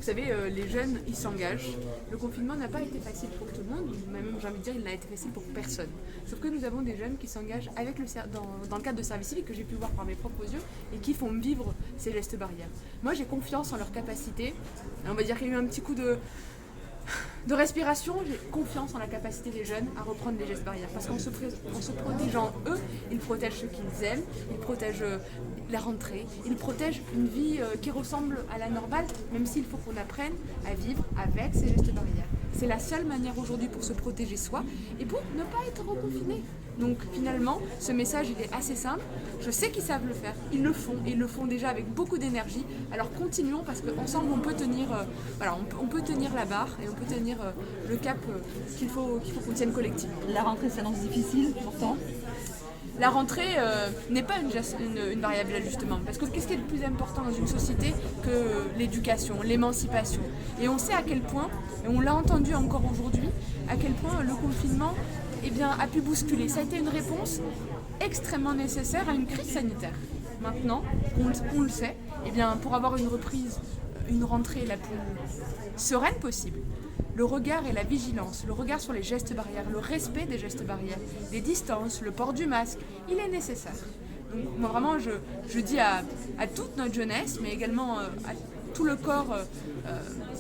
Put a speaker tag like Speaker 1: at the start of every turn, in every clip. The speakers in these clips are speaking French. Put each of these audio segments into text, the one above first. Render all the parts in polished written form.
Speaker 1: Vous savez, les jeunes, ils s'engagent. Le confinement n'a pas été facile pour tout le monde, même j'ai envie de dire, il n'a été facile pour personne. Sauf que nous avons des jeunes qui s'engagent avec dans le cadre de services civiques que j'ai pu voir par mes propres yeux et qui font vivre ces gestes barrières. Moi, j'ai confiance en leur capacité. On va dire qu'il y a eu un petit coup de respiration, j'ai confiance en la capacité des jeunes à reprendre les gestes barrières. Parce qu'en se protégeant eux, ils protègent ceux qu'ils aiment, ils protègent la rentrée, ils protègent une vie qui ressemble à la normale, même s'il faut qu'on apprenne à vivre avec ces gestes barrières. C'est la seule manière aujourd'hui pour se protéger soi et pour ne pas être reconfiné. Donc finalement, ce message il est assez simple. Je sais qu'ils savent le faire, ils le font et ils le font déjà avec beaucoup d'énergie. Alors continuons parce qu'ensemble on peut tenir, on peut tenir la barre et on peut tenir le cap qu'il faut qu'on tienne collectivement.
Speaker 2: La rentrée s'annonce difficile pourtant.
Speaker 1: La rentrée n'est pas une variable d'ajustement. Parce que qu'est-ce qui est le plus important dans une société que l'éducation, l'émancipation. Et on sait à quel point, et on l'a entendu encore aujourd'hui, à quel point le confinement a pu bousculer. Ça a été une réponse extrêmement nécessaire à une crise sanitaire. Maintenant qu'on le sait, pour avoir une reprise, une rentrée la plus sereine possible, le regard et la vigilance, le regard sur les gestes barrières, le respect des gestes barrières, les distances, le port du masque, il est nécessaire. Donc moi vraiment je dis à toute notre jeunesse, mais également à tout le corps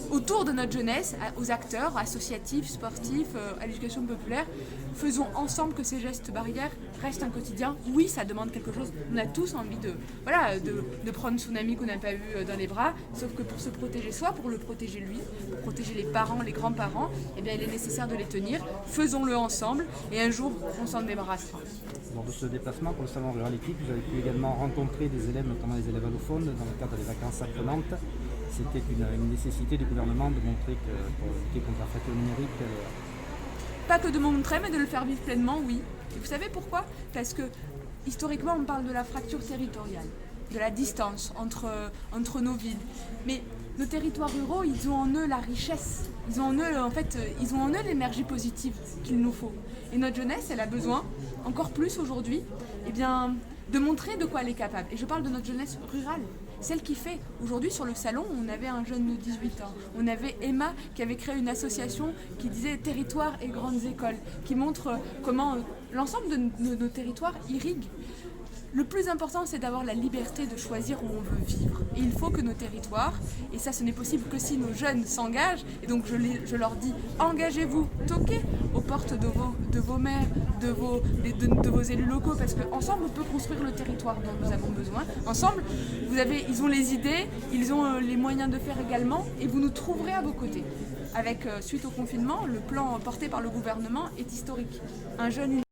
Speaker 1: autour de notre jeunesse, aux acteurs associatifs, sportifs, à l'éducation populaire, faisons ensemble que ces gestes barrières restent un quotidien. Oui, ça demande quelque chose. On a tous envie de prendre son ami qu'on n'a pas vu dans les bras, sauf que pour se protéger soi, pour le protéger lui, pour protéger les parents, les grands-parents, il est nécessaire de les tenir. Faisons-le ensemble et un jour, on s'en débarrassera.
Speaker 3: Lors de ce déplacement pour le salon Rural Éthique, vous avez pu également rencontrer des élèves, notamment des élèves allophones, dans le cadre des vacances apprenantes. C'était une nécessité du gouvernement de montrer que pour lutter contre la fracture numérique...
Speaker 1: Pas que de montrer, mais de le faire vivre pleinement, oui. Et vous savez pourquoi ? Parce que historiquement, on parle de la fracture territoriale, de la distance entre nos villes. Mais nos territoires ruraux, ils ont en eux la richesse. Ils ont en eux l'énergie positive qu'il nous faut. Et notre jeunesse, elle a besoin, encore plus aujourd'hui, de montrer de quoi elle est capable. Et je parle de notre jeunesse rurale. Celle qui fait, aujourd'hui sur le salon, on avait un jeune de 18 ans. On avait Emma qui avait créé une association qui disait Territoires et grandes écoles, qui montre comment l'ensemble de nos territoires irriguent. Le plus important, c'est d'avoir la liberté de choisir où on veut vivre. Et il faut que nos territoires, et ça ce n'est possible que si nos jeunes s'engagent, et donc je leur dis, engagez-vous, toquez aux portes de vos maires, de vos élus locaux, parce qu'ensemble on peut construire le territoire dont nous avons besoin. Ensemble, ils ont les idées, ils ont les moyens de faire également, et vous nous trouverez à vos côtés. Suite au confinement, le plan porté par le gouvernement est historique. Un jeune